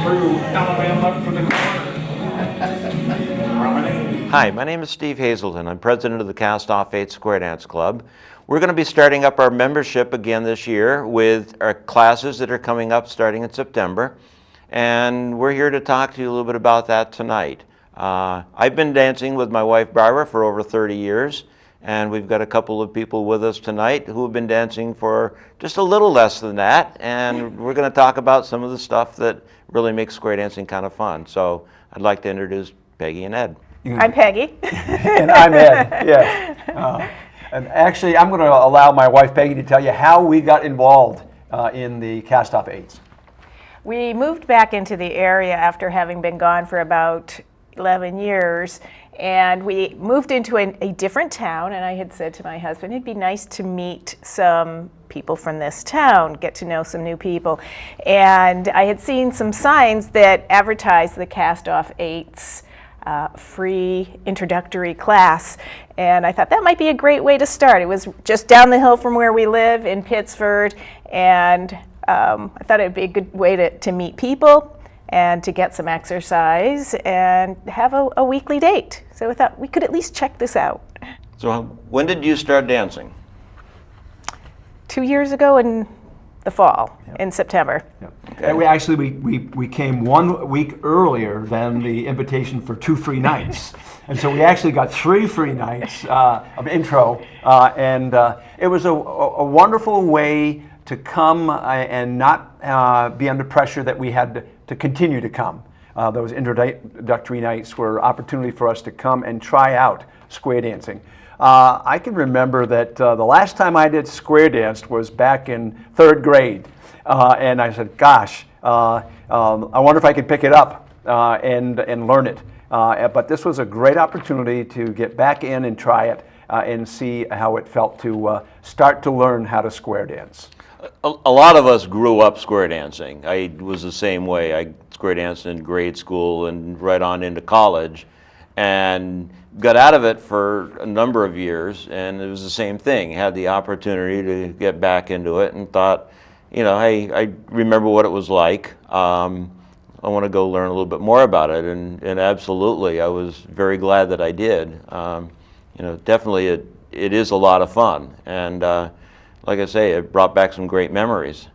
through Alabama for the corner. Hi, my name is Steve Hazelton. I'm president of the Cast-Off 8's Square Dance Club. We're going to be starting up our membership again this year with our classes that are coming up starting in September. And we're here to talk to you a little bit about that tonight. I've been dancing with my wife Barbara for over 30 years, and we've got a couple of people with us tonight who have been dancing for just a little less than that, and we're going to talk about some of the stuff that really makes square dancing kind of fun. So I'd like to introduce Peggy and Ed. I'm Peggy. And I'm Ed, yes. And actually, I'm going to allow my wife Peggy to tell you how we got involved in the Cast-Off 8's. We moved back into the area after having been gone for about 11 years, and we moved into a different town, and I had said to my husband, it'd be nice to meet some people from this town, get to know some new people. And I had seen some signs that advertised the Cast-Off 8's free introductory class, and I thought that might be a great way to start. It was just down the hill from where we live in Pittsford, and I thought it would be a good way to meet people and to get some exercise and have a weekly date. So I thought we could at least check this out. So when did you start dancing? 2 years ago in the fall, in September. Yep. Okay. And we came 1 week earlier than the invitation for 2 free nights. And so we actually got 3 free nights of intro, and it was a wonderful way to come and not be under pressure that we had to continue to come. Those introductory nights were opportunity for us to come and try out square dancing. I can remember that the last time I did square dance was back in 3rd grade, and I said, gosh, I wonder if I could pick it up and learn it. But this was a great opportunity to get back in and try it and see how it felt to start to learn how to square dance. A lot of us grew up square dancing. I was the same way. I square danced in grade school and right on into college, and got out of it for a number of years, and it was the same thing. Had the opportunity to get back into it and thought, you know, hey, I remember what it was like. I want to go learn a little bit more about it, and absolutely, I was very glad that I did. You know, definitely it is a lot of fun, and like I say, it brought back some great memories.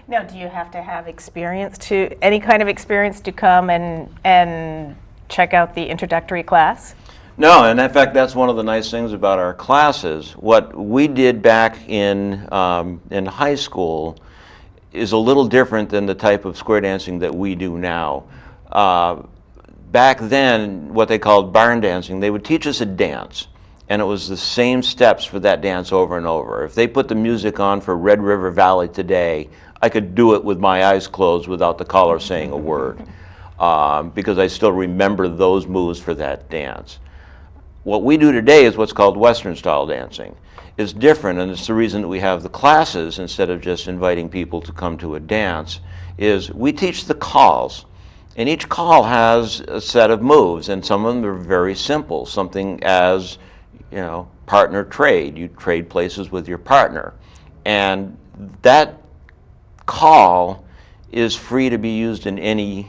Now, do you have to have any kind of experience to come and check out the introductory class? No, and in fact, that's one of the nice things about our classes. What we did back in high school is a little different than the type of square dancing that we do now. Back then, what they called barn dancing, they would teach us a dance, and it was the same steps for that dance over and over. If they put the music on for Red River Valley today, I could do it with my eyes closed without the caller saying a word, because I still remember those moves for that dance. What we do today is what's called Western style dancing. It's different, and it's the reason that we have the classes instead of just inviting people to come to a dance, is we teach the calls. And each call has a set of moves, and some of them are very simple. Something as, you know, partner trade. You trade places with your partner. And that call is free to be used in any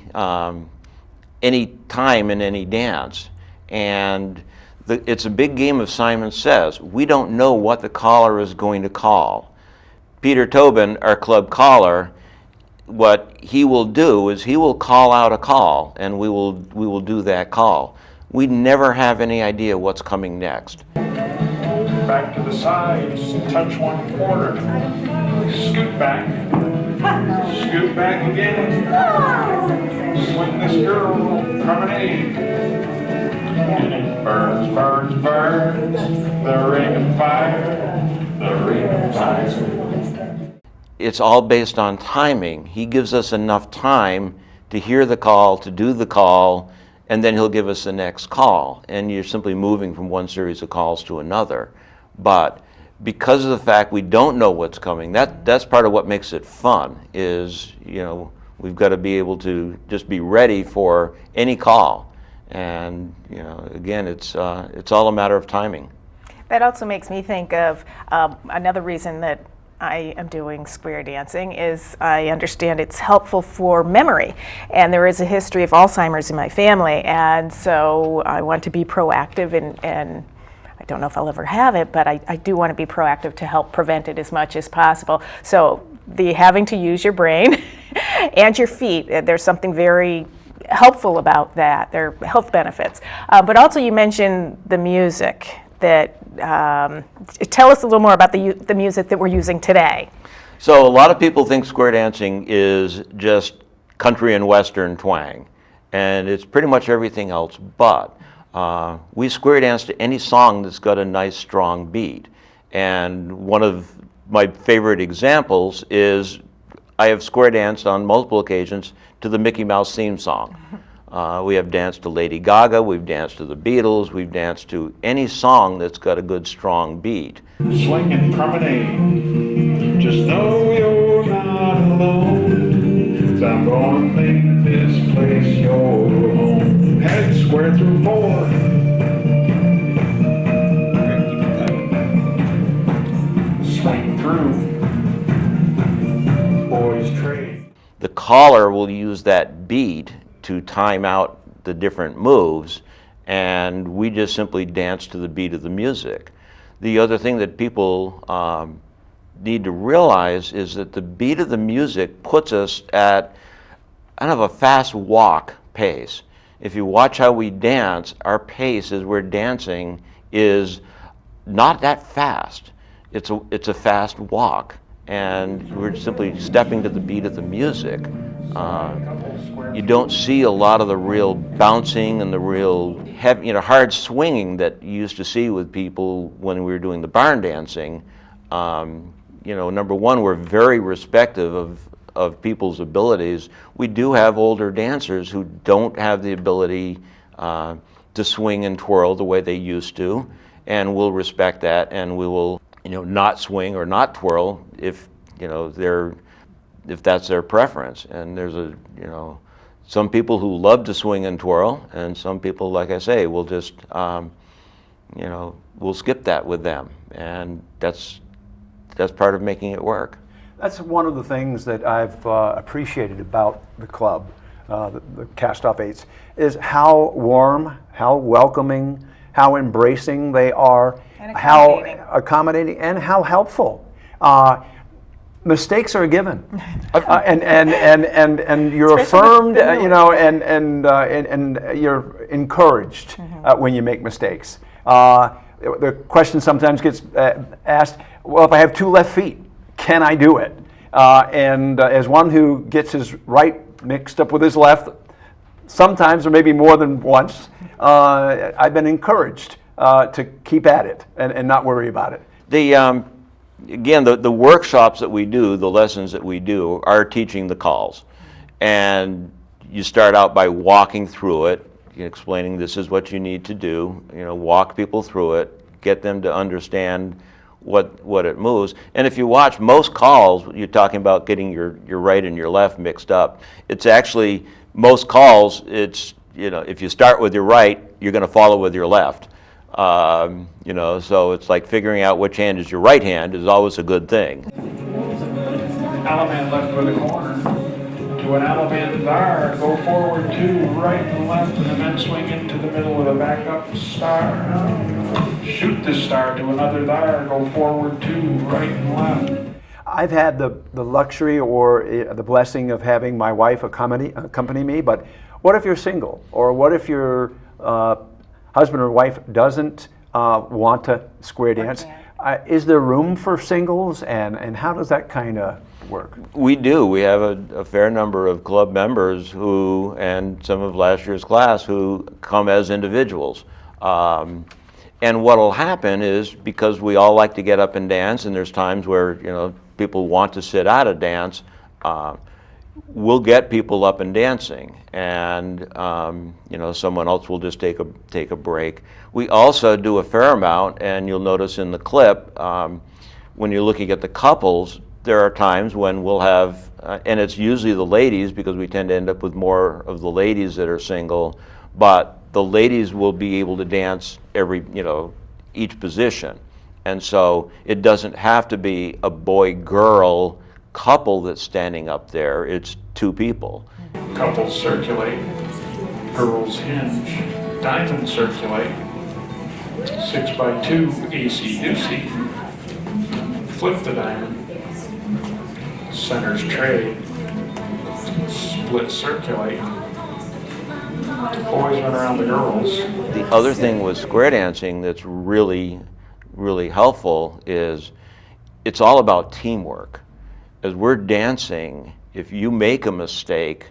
time in any dance. And it's a big game of Simon Says. We don't know what the caller is going to call. Peter Tobin, our club caller, what he will do is he will call out a call, and we will do that call. We never have any idea what's coming next. Back to the sides, touch 1 quarter, scoot back again, swing this girl, promenade, and it burns, burns, burns, the ring of fire, the ring of fire. It's all based on timing. He gives us enough time to hear the call, to do the call, and then he'll give us the next call. And you're simply moving from one series of calls to another. But because of the fact we don't know what's coming, that's part of what makes it fun, is, you know, we've got to be able to just be ready for any call. And, you know, again, it's all a matter of timing. That also makes me think of another reason that I am doing square dancing is I understand it's helpful for memory. And there is a history of Alzheimer's in my family, and so I want to be proactive and I don't know if I'll ever have it, but I do want to be proactive to help prevent it as much as possible. So the having to use your brain and your feet, there's something very helpful about that. There are health benefits. But also you mentioned the music. That tell us a little more about the music that we're using today. So a lot of people think square dancing is just country and western twang, and it's pretty much everything else but. We square dance to any song that's got a nice strong beat. And one of my favorite examples is I have square danced on multiple occasions to the Mickey Mouse theme song. We have danced to Lady Gaga, we've danced to the Beatles, we've danced to any song that's got a good strong beat. Swinging promenade, just know you're not alone. 'Cause I'm gonna make this place your home. Head square through four. Swing through. Boys trade. The caller will use that beat to time out the different moves, and we just simply dance to the beat of the music. The other thing that people need to realize is that the beat of the music puts us at kind of a fast walk pace. If you watch how we dance, our pace as we're dancing is not that fast. It's a fast walk, and we're simply stepping to the beat of the music. You don't see a lot of the real bouncing and the real heavy, hard swinging that you used to see with people when we were doing the barn dancing. Number one, we're very respectful of people's abilities. We do have older dancers who don't have the ability to swing and twirl the way they used to, and we'll respect that, and we will, not swing or not twirl if that's their preference. And there's some people who love to swing and twirl, and some people, like I say, will just, we'll skip that with them, and that's part of making it work. That's one of the things that I've appreciated about the club, the Cast-Off 8's, is how warm, how welcoming, how embracing they are, And how accommodating, and how helpful. Mistakes are given, and you're affirmed, and you're encouraged when you make mistakes. The question sometimes gets asked, well, if I have two left feet, can I do it? And as one who gets his right mixed up with his left, sometimes or maybe more than once, I've been encouraged to keep at it and not worry about it. Again, the workshops that we do, the lessons that we do, are teaching the calls. And you start out by walking through it, explaining this is what you need to do, walk people through it, get them to understand what it moves. And if you watch most calls, you're talking about getting your right and your left mixed up. It's actually, most calls, if you start with your right, you're going to follow with your left. So it's like figuring out which hand is your right hand is always a good thing. Alaman left with a corner. To an Alaman there, go forward two, right and left, and then swing into the middle with a backup star. Shoot the star to another there, go forward two, right and left. I've had the luxury or the blessing of having my wife accompany me, but what if you're single? Or what if your husband or wife doesn't want to square dance? Is there room for singles, and how does that kind of work? We do. We have a fair number of club members who, and some of last year's class, who come as individuals. And what will happen is, because we all like to get up and dance, and there's times where people want to sit out a dance, we'll get people up and dancing, and someone else will just take a break. We also do a fair amount, and you'll notice in the clip, when you're looking at the couples, there are times when we'll have, and it's usually the ladies, because we tend to end up with more of the ladies that are single, but the ladies will be able to dance each position. And so it doesn't have to be a boy-girl couple that's standing up there. It's two people. Couples circulate, girls hinge, diamonds circulate, 6x2 AC-deucey, flip the diamond, centers trade, split circulate, boys run around the girls. The other thing with square dancing that's really helpful is it's all about teamwork. As we're dancing, if you make a mistake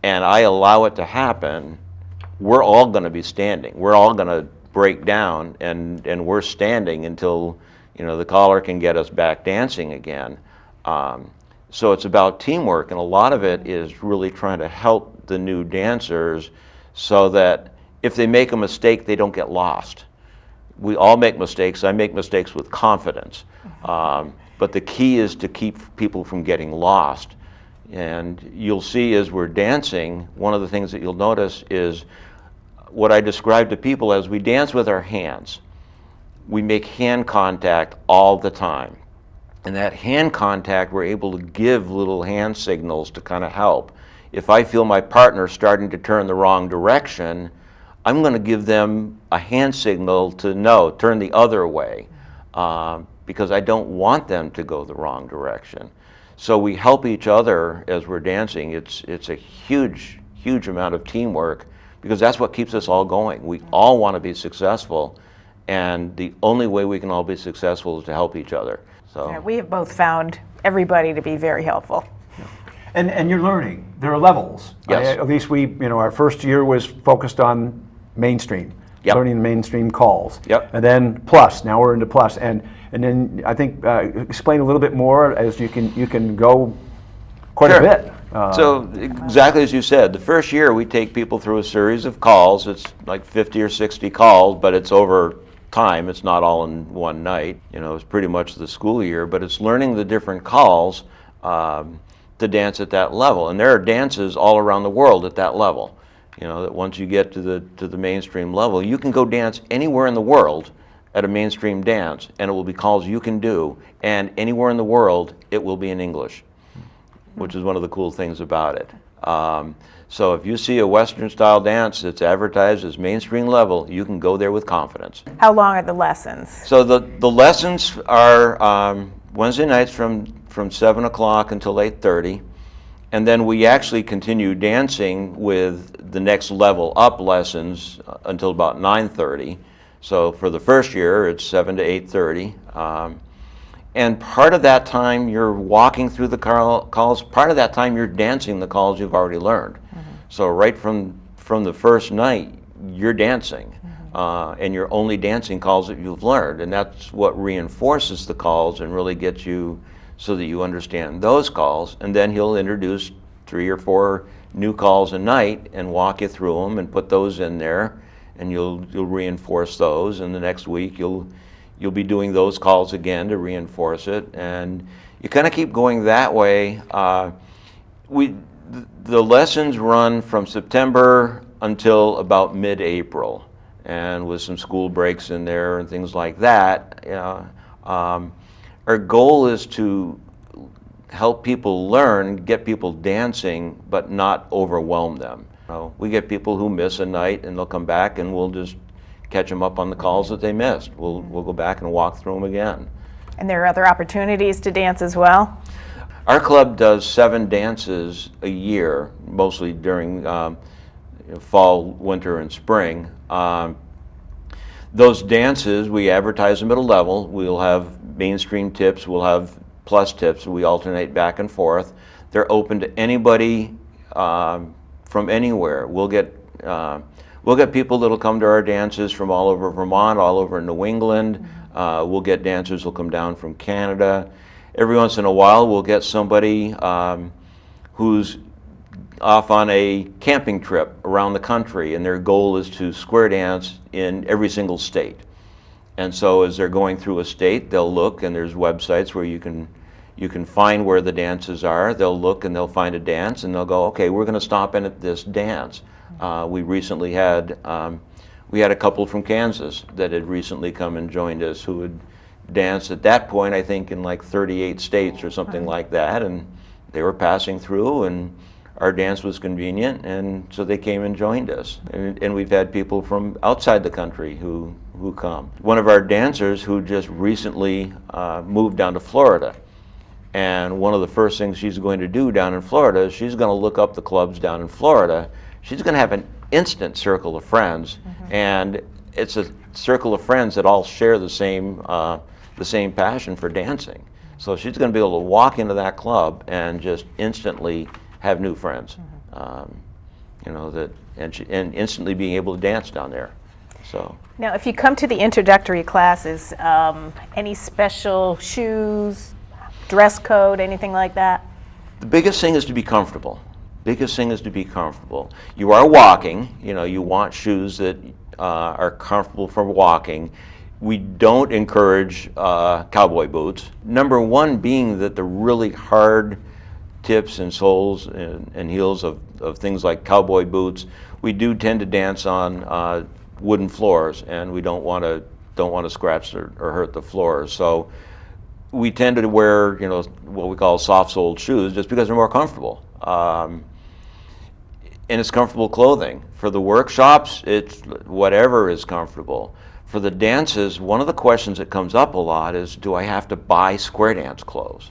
and I allow it to happen, we're all going to be standing. We're all going to break down, and we're standing until the caller can get us back dancing again. So it's about teamwork, and a lot of it is really trying to help the new dancers so that if they make a mistake, they don't get lost. We all make mistakes. I make mistakes with confidence. But the key is to keep people from getting lost. And you'll see as we're dancing, one of the things that you'll notice is what I describe to people as we dance with our hands. We make hand contact all the time. And that hand contact, we're able to give little hand signals to kind of help. If I feel my partner starting to turn the wrong direction, I'm going to give them a hand signal to no, turn the other way, because I don't want them to go the wrong direction. So we help each other as we're dancing. It's a huge amount of teamwork, because that's what keeps us all going. We all want to be successful, and the only way we can all be successful is to help each other. So Yeah, we have both found everybody to be very helpful. And you're learning. There are levels. Yes. At least our first year was focused on mainstream, Yep. learning the mainstream calls. Yep. And then plus. Now we're into plus. And then I think explain a little bit more as you can go quite Sure. a bit. So exactly as you said, the first year we take people through a series of calls. It's like 50 or 60 calls, but it's over time. It's not all in one night. It's pretty much the school year, but it's learning the different calls to dance at that level. And there are dances all around the world at that level. That once you get to the mainstream level, you can go dance anywhere in the world at a mainstream dance, and it will be calls you can do, and anywhere in the world, it will be in English, which is one of the cool things about it. So if you see a Western style dance that's advertised as mainstream level, you can go there with confidence. How long are the lessons? So the lessons are Wednesday nights from 7 o'clock until 8:30. And then we actually continue dancing with the next level up lessons until about 9:30. So for the first year, it's 7 to 8:30. And part of that time you're walking through the calls, part of that time you're dancing the calls you've already learned. Mm-hmm. So right from the first night, you're dancing. Mm-hmm. And you're only dancing calls that you've learned. And that's what reinforces the calls and really gets you so that you understand those calls. And then he'll introduce 3 or 4 new calls a night and walk you through them and put those in there. And you'll reinforce those. And the next week you'll be doing those calls again to reinforce it, and you kind of keep going that way. The lessons run from September until about mid-April, and with some school breaks in there and things like that. Our goal is to help people learn, get people dancing, but not overwhelm them. We get people who miss a night, and they'll come back, and we'll just catch them up on the calls that they missed. We'll go back and walk through them again. And there are other opportunities to dance as well? Our club does 7 dances a year, mostly during fall, winter, and spring. Those dances, we advertise them at a level. We'll have mainstream tips, we'll have plus tips, we alternate back and forth. They're open to anybody from anywhere. We'll get people that'll come to our dances from all over Vermont, all over New England. We'll get dancers who'll come down from Canada. Every once in a while, we'll get somebody who's off on a camping trip around the country, and their goal is to square dance in every single state. And so as they're going through a state, they'll look, and there's websites where you can find where the dances are. They'll look and they'll find a dance, and they'll go, okay, we're going to stop in at this dance. We recently had We had a couple from Kansas that had recently come and joined us who had danced at that point, I think, in like 38 states or something like that, and they were passing through, and our dance was convenient, and so they came and joined us. And we've had people from outside the country who come. One of our dancers who just recently moved down to Florida, and one of the first things she's going to do down in Florida is she's going to look up the clubs down in Florida. She's going to have an instant circle of friends, and it's a circle of friends that all share the same passion for dancing. So she's going to be able to walk into that club and just instantly have new friends, you know, and instantly being able to dance down there. So Now, if you come to the introductory classes, any special shoes, dress code, anything like that? the biggest thing is to be comfortable. Biggest thing is to be comfortable. You are walking, you know, you want shoes that are comfortable for walking. We don't encourage cowboy boots. Number one being that the really hard tips and soles and heels of things like cowboy boots, we do tend to dance on wooden floors, and we don't want to scratch or hurt the floors. So we tend to wear, you know, what we call soft-soled shoes just because they're more comfortable. And it's comfortable clothing. For the workshops, it's whatever is comfortable. For the dances, one of the questions that comes up a lot is, do I have to buy square dance clothes?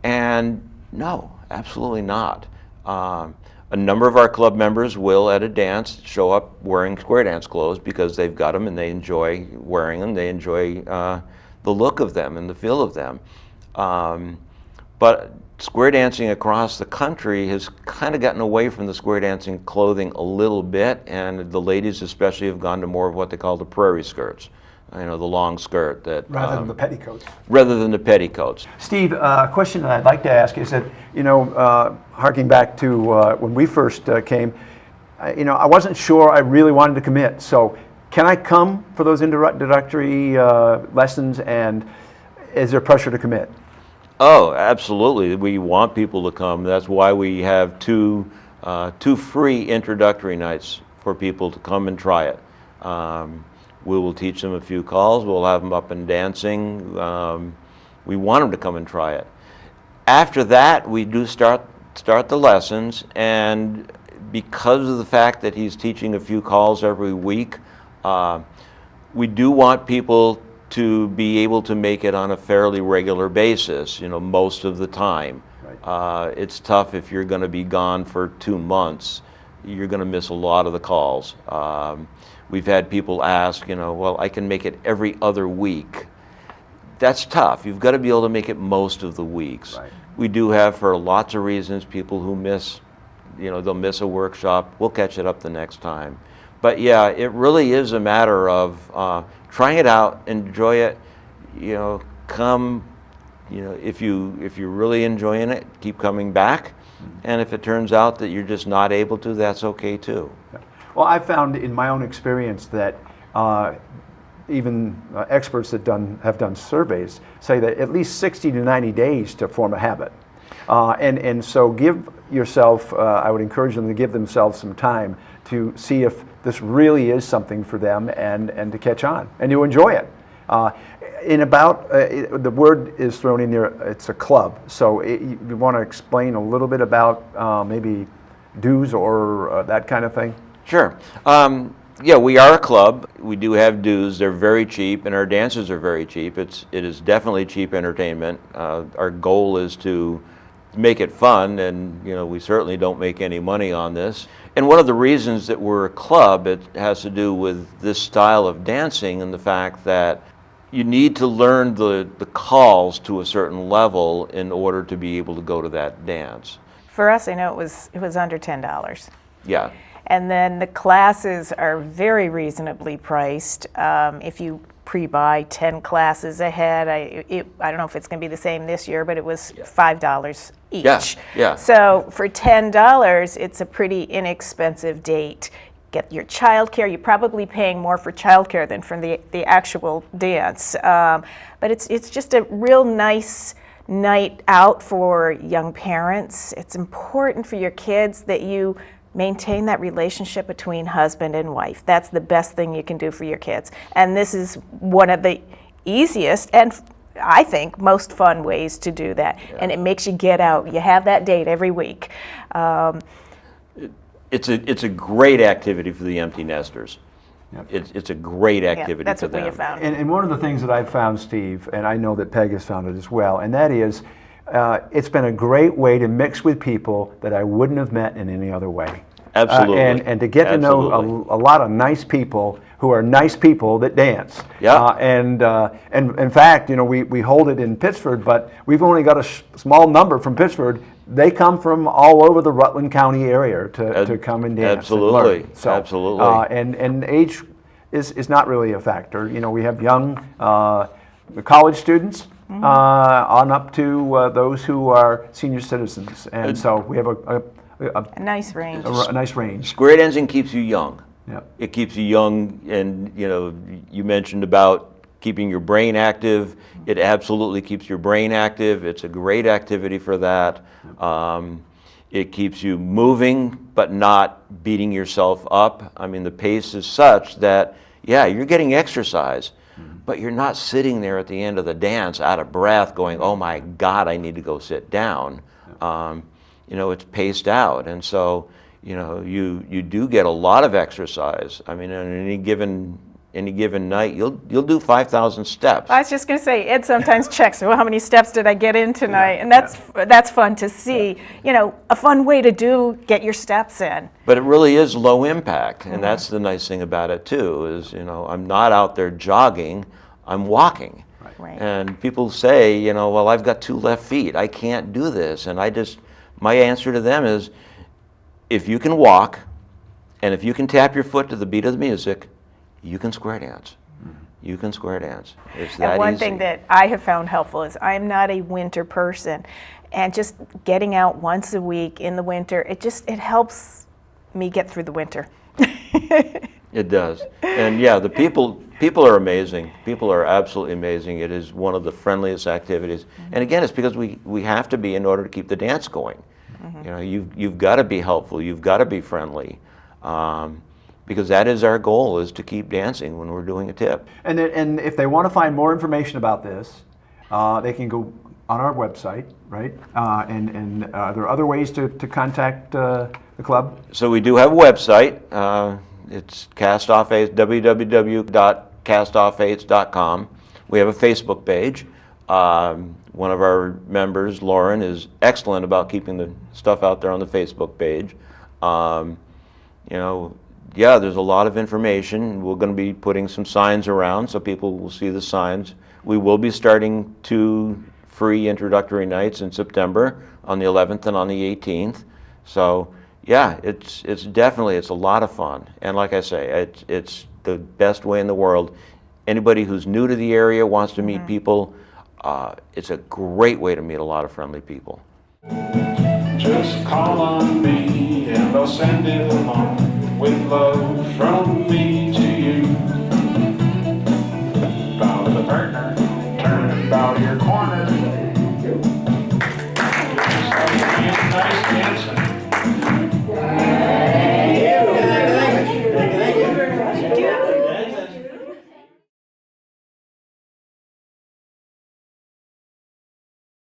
And no, absolutely not. A number of our club members will, at a dance, show up wearing square dance clothes because they've got them and they enjoy wearing them. They enjoy the look of them and the feel of them. But square dancing across the country has kind of gotten away from the square dancing clothing a little bit, and the ladies especially have gone to more of what they call the prairie skirts, you know, the long skirt that rather than the petticoats. Rather than the petticoats. Steve, a question that I'd like to ask is that, you know, harking back to when we first came, you know, I wasn't sure I really wanted to commit. So can I come for those introductory lessons, and is there pressure to commit? Oh, absolutely. We want people to come. That's why we have two free introductory nights for people to come and try it. We will teach them a few calls. We'll have them up and dancing. We want them to come and try it. After that, we do start the lessons, and because of the fact that he's teaching a few calls every week, we do want people to be able to make it on a fairly regular basis, you know, most of the time. Right. It's tough if you're going to be gone for 2 months. You're going to miss a lot of the calls. We've had people ask, you know, well, I can make it every other week. That's tough. You've got to be able to make it most of the weeks. Right. We do have, for lots of reasons, people who miss, you know, they'll miss a workshop. We'll catch it up the next time. But yeah, it really is a matter of trying it out, enjoy it, you know, come, you know, if you're really enjoying it, keep coming back. And if it turns out that you're just not able to, that's okay too. Well, I found in my own experience that even experts that have done surveys say that at least 60 to 90 days to form a habit. And so give yourself, I would encourage them to give themselves some time to see if this really is something for them, and to catch on and to enjoy it. The word is thrown in there, it's a club. So you want to explain a little bit about maybe dues or that kind of thing? Sure. Yeah, we are a club. We do have dues. They're very cheap, and our dances are very cheap. It is definitely cheap entertainment. Our goal is to make it fun, and you know, we certainly don't make any money on this. And one of the reasons that we're a club, it has to do with this style of dancing and the fact that you need to learn the calls to a certain level in order to be able to go to that dance. For us, I know it was under $10. Yeah. And then the classes are very reasonably priced. If you pre-buy 10 classes ahead, I don't know if it's going to be the same this year, but it was $5 each. Yeah, yeah. So for $10, it's a pretty inexpensive date. Get your childcare. You're probably paying more for childcare than for the actual dance. But it's just a real nice night out for young parents. It's important for your kids that you maintain that relationship between husband and wife. That's the best thing you can do for your kids. And this is one of the easiest and I think most fun ways to do that. Yeah. And it makes you get out. You have that date every week. It's a great activity for the empty nesters. Yep. It's a great activity that's for what them. we have found. And one of the things that I've found, Steve, and I know that Peg has found it as well, and that is it's been a great way to mix with people that I wouldn't have met in any other way. Absolutely. And to get to know a lot of nice people who are nice people that dance. Yeah. And in fact, we hold it in Pittsford, but we've only got a small number from Pittsford. They come from all over the Rutland County area to come and dance. Absolutely. And learn. So, absolutely. And age is not really a factor. We have young college students on up to those who are senior citizens, and so we have a nice range. A nice range. Square dancing keeps you young. Yeah. It keeps you young, and you mentioned about keeping your brain active. It absolutely keeps your brain active. It's a great activity for that. It keeps you moving, but not beating yourself up. I mean, the pace is such that, yeah, you're getting exercise, but you're not sitting there at the end of the dance out of breath going, oh my God, I need to go sit down. It's paced out, and so you do get a lot of exercise. I mean, on any given night, you'll do 5,000 steps. I was just going to say, Ed sometimes checks, well, how many steps did I get in tonight? And that's fun to see. A fun way to get your steps in. But it really is low impact, and that's the nice thing about it too. Is I'm not out there jogging, I'm walking. Right. And people say, well, I've got 2 left feet, I can't do this, and my answer to them is, if you can walk, and if you can tap your foot to the beat of the music, you can square dance. You can square dance. It's that easy. And one thing that I have found helpful is I'm not a winter person, and just getting out once a week in the winter, it helps me get through the winter. It does. And yeah, the people are amazing. People are absolutely amazing. It is one of the friendliest activities. And again, it's because we have to be in order to keep the dance going. You've got to be helpful. You've got to be friendly. Because that is our goal, is to keep dancing when we're doing a tip. And if they want to find more information about this, they can go on our website, right? And are there other ways to contact the club? So we do have a website. It's Cast-Off-8's, www.castoff8s.com. We have a Facebook page. One of our members, Lauren, is excellent about keeping the stuff out there on the Facebook page. Yeah, there's a lot of information. We're going to be putting some signs around so people will see the signs. We will be starting 2 free introductory nights in September, on the 11th and on the 18th. So yeah, it's definitely a lot of fun. And like I say, it's the best way in the world. Anybody who's new to the area, wants to meet people, it's a great way to meet a lot of friendly people. Just call on me and I'll send it along with love from me to you. Bow to the partner, turn and bow to your corner. Just like nice dancing.